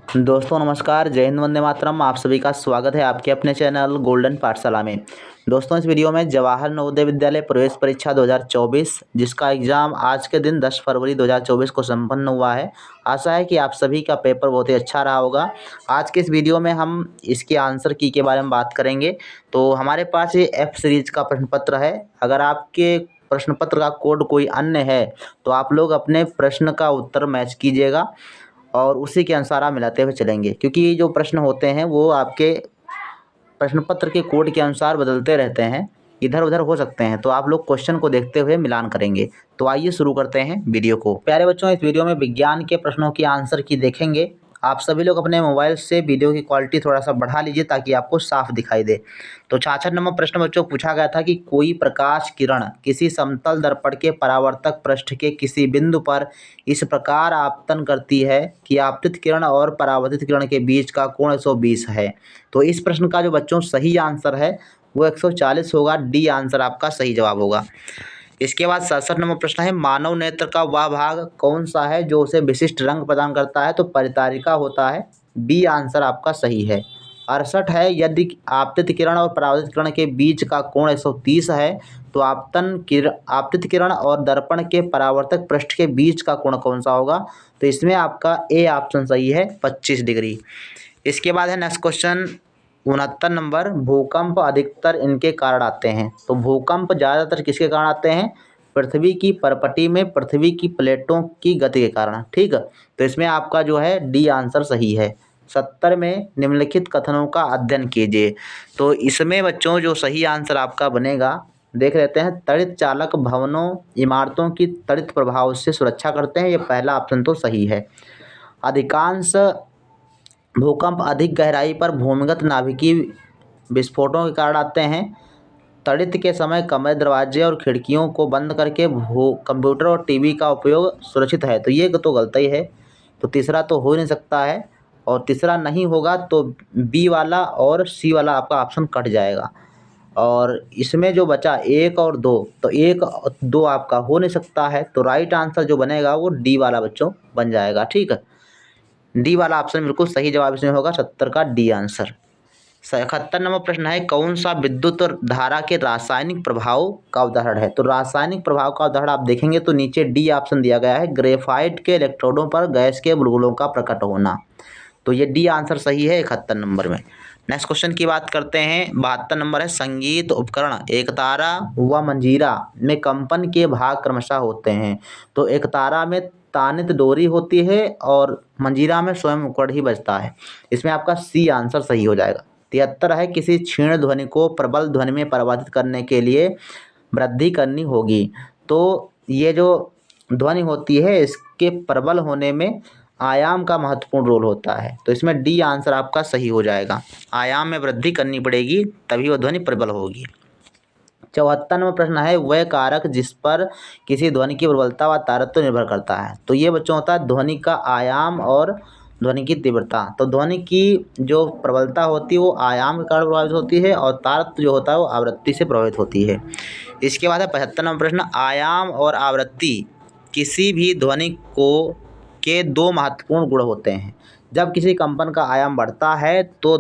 दोस्तों नमस्कार, जय हिंद, वंदे मातरम। आप सभी का स्वागत है आपके अपने चैनल गोल्डन पाठशाला में। दोस्तों इस वीडियो में जवाहर नवोदय विद्यालय प्रवेश परीक्षा 2024 जिसका एग्ज़ाम आज के दिन 10 फरवरी 2024 को संपन्न हुआ है। आशा है कि आप सभी का पेपर बहुत ही अच्छा रहा होगा। आज के इस वीडियो में हम इसके आंसर की के बारे में बात करेंगे। तो हमारे पास ये एफ सीरीज का प्रश्न पत्र है। अगर आपके प्रश्न पत्र का कोड कोई अन्य है तो आप लोग अपने प्रश्न का उत्तर मैच कीजिएगा और उसी के अनुसार आप मिलाते हुए चलेंगे, क्योंकि ये जो प्रश्न होते हैं वो आपके प्रश्न पत्र के कोड के अनुसार बदलते रहते हैं, इधर उधर हो सकते हैं। तो आप लोग क्वेश्चन को देखते हुए मिलान करेंगे। तो आइए शुरू करते हैं वीडियो को। प्यारे बच्चों, इस वीडियो में विज्ञान के प्रश्नों की आंसर की देखेंगे। आप सभी लोग अपने मोबाइल से वीडियो की क्वालिटी थोड़ा सा बढ़ा लीजिए ताकि आपको साफ दिखाई दे। तो 66 नंबर प्रश्न बच्चों पूछा गया था कि कोई प्रकाश किरण किसी समतल दर्पण के परावर्तक पृष्ठ के किसी बिंदु पर इस प्रकार आपतन करती है कि आपतित किरण और परावर्तित किरण के बीच का कोण 120 है। तो इस प्रश्न का जो बच्चों सही आंसर है वो 140 होगा। डी आंसर आपका सही जवाब होगा। इसके बाद 67 नंबर प्रश्न है, मानव नेत्र का वह भाग कौन सा है जो उसे विशिष्ट रंग प्रदान करता है? तो परितारिका होता है। बी आंसर आपका सही है। 68 है, यदि आपतित किरण और परावर्तित किरण के बीच का कोण 130 है तो आपतित किरण और दर्पण के परावर्तक पृष्ठ के बीच का कोण कौन सा होगा? तो इसमें आपका ए ऑप्शन सही है, 25 डिग्री। इसके बाद है नेक्स्ट क्वेश्चन 69 नंबर, भूकंप अधिकतर इनके कारण आते हैं। तो भूकंप ज़्यादातर किसके कारण आते हैं? पृथ्वी की परपटी में पृथ्वी की प्लेटों की गति के कारण। ठीक है, तो इसमें आपका जो है डी आंसर सही है। 70 में निम्नलिखित कथनों का अध्ययन कीजिए। तो इसमें बच्चों जो सही आंसर आपका बनेगा, देख लेते हैं। तड़ित चालक भवनों इमारतों की तड़ित प्रभाव से सुरक्षा करते हैं, ये पहला ऑप्शन तो सही है। अधिकांश भूकंप अधिक गहराई पर भूमिगत नाभिकीय विस्फोटों के कारण आते हैं। तड़ित के समय कमरे, दरवाजे और खिड़कियों को बंद करके कंप्यूटर और टीवी का उपयोग सुरक्षित है। तो ये तो गलत ही है, तो तीसरा तो हो ही नहीं सकता है। और तीसरा नहीं होगा तो बी वाला और सी वाला आपका ऑप्शन कट जाएगा। और इसमें जो बचा 1 और 2, तो 1 और 2 आपका हो नहीं सकता है। तो राइट आंसर जो बनेगा वो डी वाला बच्चों बन जाएगा। ठीक है, डी वाला ऑप्शन बिल्कुल सही जवाब इसमें होगा, 70 का डी आंसर। 71 नंबर प्रश्न है, कौन सा विद्युत और धारा के रासायनिक प्रभाव का उदाहरण है? तो रासायनिक प्रभाव का उदाहरण आप देखेंगे तो नीचे डी ऑप्शन दिया गया है, ग्रेफाइट के इलेक्ट्रोडों पर गैस के बुलबुलों का प्रकट होना। तो ये डी आंसर सही है 71 नंबर में। नेक्स्ट क्वेश्चन की बात करते हैं, 72 नंबर है, संगीत उपकरण एकतारा व मंजीरा में कंपन के भाग क्रमशः होते हैं। तो एकतारा में तानित डोरी होती है और मंजीरा में स्वयं उपकरण ही बजता है। इसमें आपका सी आंसर सही हो जाएगा। 73 है, किसी क्षीण ध्वनि को प्रबल ध्वनि में परिवर्तित करने के लिए वृद्धि करनी होगी। तो ये जो ध्वनि होती है इसके प्रबल होने में आयाम का महत्वपूर्ण रोल होता है। तो इसमें डी आंसर आपका सही हो जाएगा। आयाम में वृद्धि करनी पड़ेगी तभी वह ध्वनि प्रबल होगी। 74 नंबर प्रश्न है, वह कारक जिस पर किसी ध्वनि की प्रबलता व तारतम्य निर्भर करता है। तो ये बच्चों होता है ध्वनि का आयाम और ध्वनि की तीव्रता। तो ध्वनि की जो प्रबलता होती है वो आयाम के कारण प्रभावित होती है और तारतम्य जो होता है वो आवृत्ति से प्रभावित होती है। इसके बाद है 75 नंबर प्रश्न, आयाम और आवृत्ति किसी भी ध्वनि को के दो महत्वपूर्ण गुण होते हैं। जब किसी कंपन का आयाम बढ़ता है तो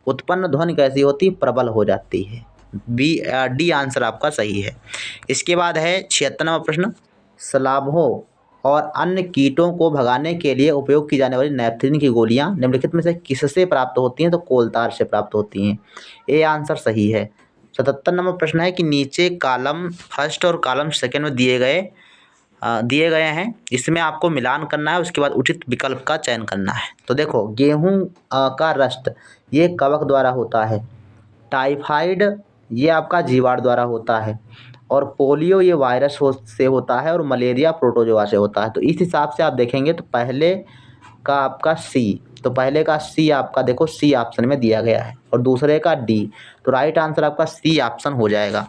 उत्पन्न ध्वनि कैसी होती है? प्रबल हो जाती है। डी आंसर आपका सही है। इसके बाद है 76 नंबर प्रश्न, सलाभों और अन्य कीटों को भगाने के लिए उपयोग की जाने वाली नेपथलीन की गोलियां निम्नलिखित में से किससे प्राप्त होती हैं? तो कोलतार से प्राप्त होती हैं। ए आंसर सही है। 77 नंबर प्रश्न है कि नीचे कॉलम फर्स्ट और कॉलम सेकंड में दिए गए हैं, इसमें आपको मिलान करना है, उसके बाद उचित विकल्प का चयन करना है। तो देखो, गेहूं का रस्ट ये कवक द्वारा होता है, टाइफाइड ये आपका जीवाणु द्वारा होता है, और पोलियो ये वायरस से होता है, और मलेरिया प्रोटोजोआ से होता है। तो इस हिसाब से आप देखेंगे तो पहले का आपका सी, तो पहले का सी आपका देखो सी ऑप्शन में दिया गया है और दूसरे का डी। तो राइट आंसर आपका सी ऑप्शन हो जाएगा।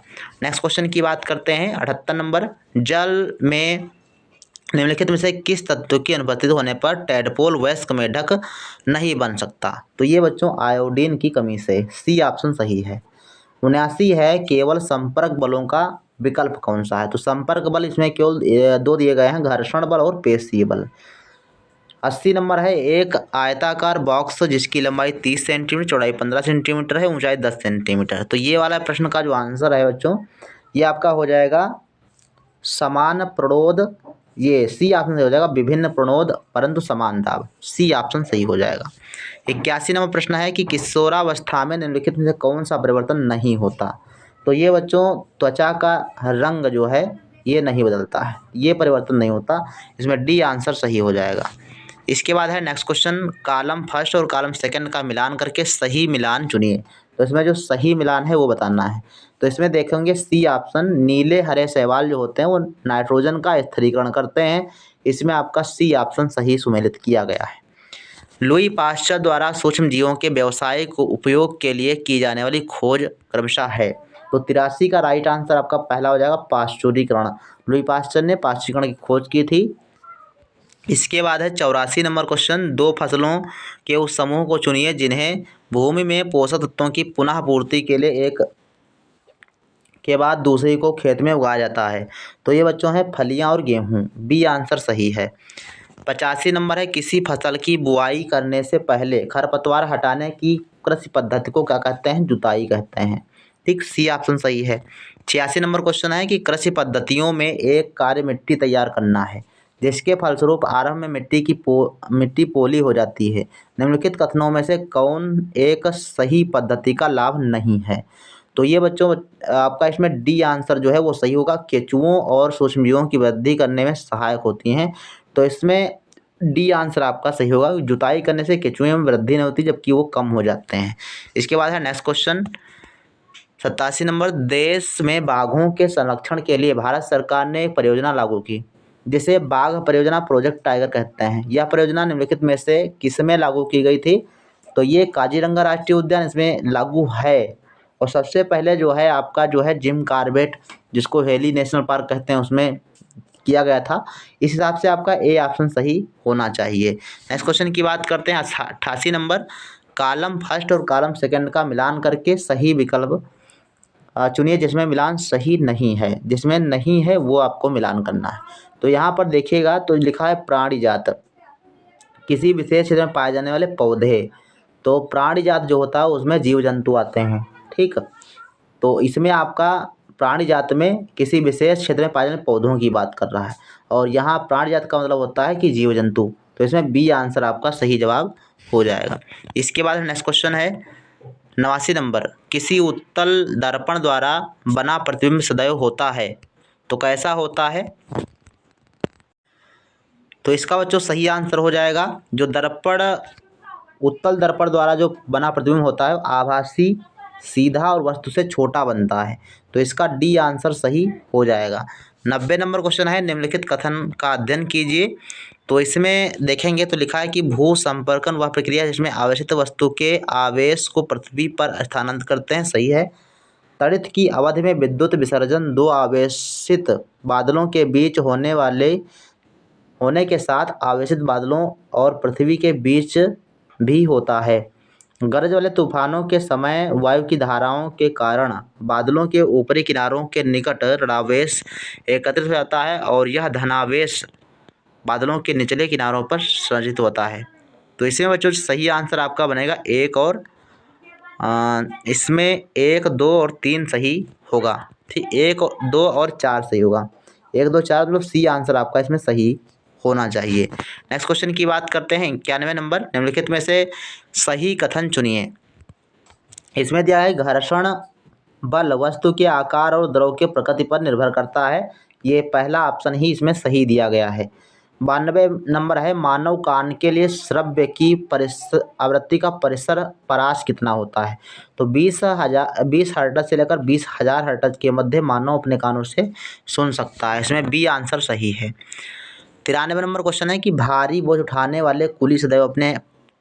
नेक्स्ट क्वेश्चन की बात करते हैं 78 नंबर, जल में निम्नलिखित में से किस तत्व की अनुपस्थित होने पर टैडपोल वयस्क मेढक नहीं बन सकता? तो ये बच्चों आयोडीन की कमी से, सी ऑप्शन सही है। 79 है, केवल संपर्क बलों का विकल्प कौन सा है? तो संपर्क बल इसमें केवल दो दिए गए हैं, घर्षण बल और पेशीय बल। 80 नंबर है एक आयताकार बॉक्स जिसकी लंबाई 30 सेंटीमीटर, चौड़ाई 15 सेंटीमीटर है, ऊंचाई 10 सेंटीमीटर। तो ये वाला प्रश्न का जो आंसर है बच्चों, ये आपका हो जाएगा समान प्रणोद, ये सी ऑप्शन सही हो जाएगा, विभिन्न प्रणोद परंतु समान दाब, सी ऑप्शन सही हो जाएगा। 81 नंबर प्रश्न है कि किशोरावस्था में निम्नलिखित में से कौन सा परिवर्तन नहीं होता। तो ये बच्चों त्वचा का रंग जो है ये नहीं बदलता है, ये परिवर्तन नहीं होता, इसमें डी आंसर सही हो जाएगा। इसके बाद है नेक्स्ट क्वेश्चन, कॉलम फर्स्ट और कॉलम सेकंड का मिलान करके सही मिलान चुनिए। तो इसमें जो सही मिलान है वो बताना है। तो इसमें देखेंगे सी ऑप्शन, नीले हरे शैवाल जो होते हैं वो नाइट्रोजन का स्थिरीकरण करते हैं, इसमें आपका सी ऑप्शन सही सुमेलित किया गया है। लुई पास्चर द्वारा सूक्ष्म जीवों के व्यावसायिक उपयोग के लिए की जाने वाली खोज क्रमशः है। तो 83 का राइट आंसर आपका पहला हो जाएगा पाश्चुरीकरण। लुई पास्चर ने पाश्चुरीकरण की खोज की थी। इसके बाद है 84 नंबर क्वेश्चन, दो फसलों के उस समूह को चुनिए जिन्हें भूमि में पोषक तत्वों की पुनः पूर्ति के लिए एक के बाद दूसरी को खेत में उगाया जाता है। तो ये बच्चों है फलियां और गेहूं, बी आंसर सही है। 85 नंबर है किसी फसल की बुआई करने से पहले खरपतवार हटाने की कृषि पद्धति को क्या कहते हैं, जुताई कहते हैं, ठीक, सी ऑप्शन सही है। 86 नंबर क्वेश्चन है कि कृषि पद्धतियों में एक कार्य मिट्टी तैयार करना है जिसके फलस्वरूप आरंभ में मिट्टी पोली हो जाती है, निम्नलिखित कथनों में से कौन एक सही पद्धति का लाभ नहीं है। तो ये बच्चों आपका इसमें डी आंसर जो है वो सही होगा, केंचुओं और सूक्ष्मजीवों की वृद्धि करने में सहायक होती हैं। तो इसमें डी आंसर आपका सही होगा, जुताई करने से केंचुए में वृद्धि नहीं होती जबकि वो कम हो जाते हैं। इसके बाद है नेक्स्ट क्वेश्चन 87 नंबर, देश में बाघों के संरक्षण के लिए भारत सरकार ने एक परियोजना लागू की जिसे बाघ परियोजना प्रोजेक्ट टाइगर कहते हैं। यह परियोजना निम्नलिखित में से किसमें लागू की गई थी। तो ये काजीरंगा राष्ट्रीय उद्यान इसमें लागू है, और सबसे पहले जो है आपका जो है जिम कॉर्बेट जिसको हेली नेशनल पार्क कहते हैं उसमें किया गया था। इस हिसाब से आपका ए ऑप्शन सही होना चाहिए। नेक्स्ट क्वेश्चन की बात करते हैं 88 नंबर, कॉलम फर्स्ट और कॉलम सेकंड का मिलान करके सही विकल्प चुनिए जिसमें मिलान सही नहीं है, जिसमें नहीं है वो आपको मिलान करना है। तो यहाँ पर देखिएगा तो लिखा है प्राणी जात, किसी विशेष क्षेत्र में पाए जाने वाले पौधे। तो प्राणी जात जो होता है उसमें जीव जंतु आते हैं, ठीक। तो इसमें आपका प्राणी जात में किसी विशेष क्षेत्र में पाए जाने पौधों की बात कर रहा है, और यहाँ प्राणी जात का मतलब होता है कि जीव जंतु। तो इसमें बी आंसर आपका सही जवाब हो जाएगा। इसके बाद नेक्स्ट क्वेश्चन है 89 नंबर, किसी उत्तल दर्पण द्वारा बना प्रतिबिंब सदैव होता है। तो कैसा होता है। तो इसका बच्चों सही आंसर हो जाएगा जो दर्पण उत्तल दर्पण द्वारा जो बना प्रतिबिंब होता है आभासी, सीधा और वस्तु से छोटा बनता है। तो इसका डी आंसर सही हो जाएगा। 90 नंबर क्वेश्चन है निम्नलिखित कथन का अध्ययन कीजिए। तो इसमें देखेंगे तो लिखा है कि भू संपर्कन वह प्रक्रिया जिसमें आवेशित वस्तु के आवेश को पृथ्वी पर स्थानांतरित करते हैं, सही है। तड़ित की अवधि में विद्युत विसर्जन दो आवेशित बादलों के बीच होने के साथ आवेशित बादलों और पृथ्वी के बीच भी होता है। गरज वाले तूफानों के समय वायु की धाराओं के कारण बादलों के ऊपरी किनारों के निकट ऋणावेश एकत्रित हो जाता है और यह धनावेश बादलों के निचले किनारों पर संचित होता है। तो इसमें बच्चों सही आंसर आपका बनेगा एक, और इसमें 1, 2 और 3 सही होगा, ठीक। 1, 2 और 4 सही होगा, 1, 2, 4 मतलब सी आंसर आपका इसमें सही होना चाहिए। नेक्स्ट क्वेश्चन की बात करते हैं 91 नंबर, निम्नलिखित में से सही कथन चुनिए। इसमें दिया है घर्षण बल वस्तु के आकार और द्रव के प्रकृति पर निर्भर करता है, ये पहला ऑप्शन ही इसमें सही दिया गया है। 92 नंबर है, मानव कान के लिए श्रव्य की आवृत्ति का परिसर परास कितना होता है। तो 20 हर्ट्ज से लेकर 20,000 हर्ट्ज के मध्य मानव अपने कानों से सुन सकता है, इसमें बी आंसर सही है। 93 नंबर क्वेश्चन है कि भारी बोझ उठाने वाले कुली सदैव अपने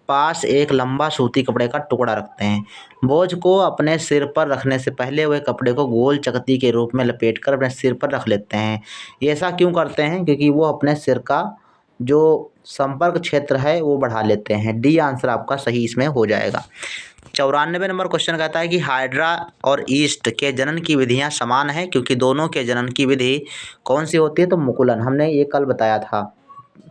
पास एक लंबा सूती कपड़े का टुकड़ा रखते हैं। बोझ को अपने सिर पर रखने से पहले वे कपड़े को गोल चकती के रूप में लपेटकर अपने सिर पर रख लेते हैं। ये ऐसा क्यों करते हैं, क्योंकि वो अपने सिर का जो संपर्क क्षेत्र है वो बढ़ा लेते हैं। डी आंसर आपका सही इसमें हो जाएगा। 94 नंबर क्वेश्चन कहता है कि हाइड्रा और ईस्ट के जनन की विधियां समान हैं क्योंकि दोनों के जनन की विधि कौन सी होती है। तो मुकुलन, हमने ये कल बताया था,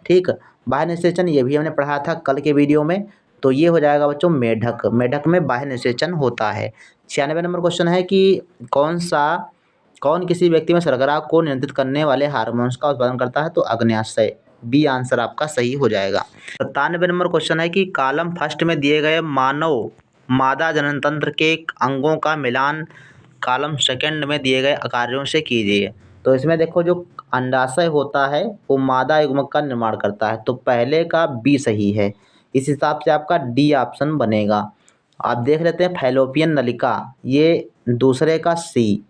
ठीक। बाह्य निषेचन ये भी हमने पढ़ा था कल के वीडियो में। तो ये हो जाएगा बच्चों मेढक। मेढक में बाह्य निषेचन होता है। 96 नंबर क्वेश्चन है कि कौन किसी व्यक्ति में शर्करा को नियंत्रित करने वाले हार्मोन्स का उत्पादन करता है? तो अग्न्याशय। बी आंसर आपका सही हो जाएगा। 97 नंबर क्वेश्चन है कि कॉलम फर्स्ट में दिए गए मानव मादा जनन तंत्र के अंगों का मिलान कॉलम सेकंड में दिए गए कार्यों से कीजिए। तो इसमें देखो जो अंडाशय होता है वो मादा युग्मक का निर्माण करता है, तो पहले का बी सही है। इस हिसाब से आपका डी ऑप्शन बनेगा। आप देख लेते हैं फैलोपियन नलिका, ये दूसरे का सी।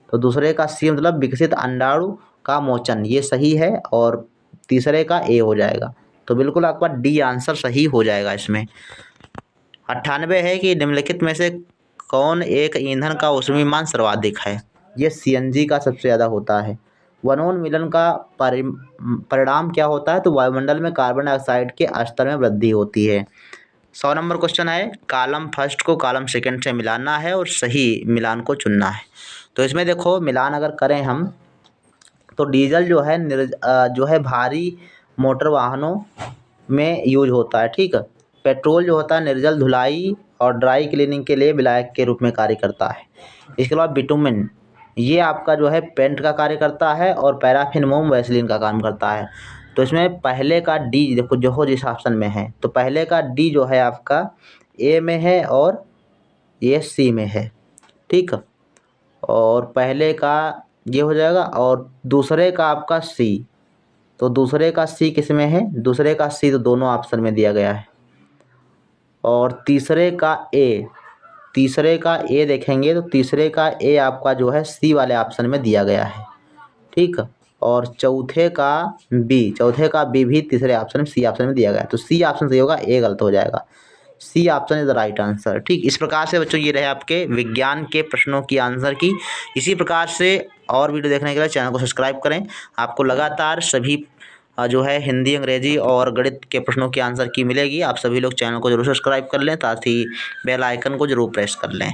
तो दूसरे का सी मतलब विकसित अंडाणु का मोचन, ये सही है। और तीसरे का ए हो जाएगा। तो बिल्कुल आपका डी आंसर सही हो जाएगा इसमें। 98 है कि निम्नलिखित में से कौन एक ईंधन का ऊष्मीयमान सर्वाधिक है? ये सीएनजी का सबसे ज़्यादा होता है। वनोन्मूलन का परिणाम क्या होता है? तो वायुमंडल में कार्बन डाइऑक्साइड के स्तर में वृद्धि होती है। 100 नंबर क्वेश्चन है कॉलम फर्स्ट को कॉलम सेकंड से मिलाना है और सही मिलान को चुनना है। तो इसमें देखो मिलान अगर करें हम तो डीजल जो है भारी मोटर वाहनों में यूज होता है, ठीक है। पेट्रोल जो होता है निर्जल धुलाई और ड्राई क्लीनिंग के लिए विलायक के रूप में कार्य करता है। इसके अलावा बिटुमिन ये आपका जो है पेंट का कार्य करता है और पैराफिन मोम वैसलीन का काम करता है। तो इसमें पहले का डी देखो जो जिस ऑप्शन में है, तो पहले का डी जो है आपका ए में है और ये सी में है, ठीक। और पहले का ये हो जाएगा और दूसरे का आपका सी। तो दूसरे का सी किस में है? दूसरे का सी तो दोनों ऑप्शन में दिया गया है। और तीसरे का ए देखेंगे तो तीसरे का ए आपका जो है सी वाले ऑप्शन में दिया गया है, ठीक। और चौथे का बी भी तीसरे ऑप्शन में सी ऑप्शन में दिया गया है। तो सी ऑप्शन सही होगा, ए गलत हो जाएगा। C option is the right answer, ठीक। इस प्रकार से बच्चों ये रहे आपके विज्ञान के प्रश्नों की आंसर की। इसी प्रकार से और वीडियो देखने के लिए चैनल को सब्सक्राइब करें। आपको लगातार सभी जो है हिंदी, अंग्रेजी और गणित के प्रश्नों की आंसर की मिलेगी। आप सभी लोग चैनल को जरूर सब्सक्राइब कर लें, साथ ही बेल आइकन को जरूर प्रेस कर लें।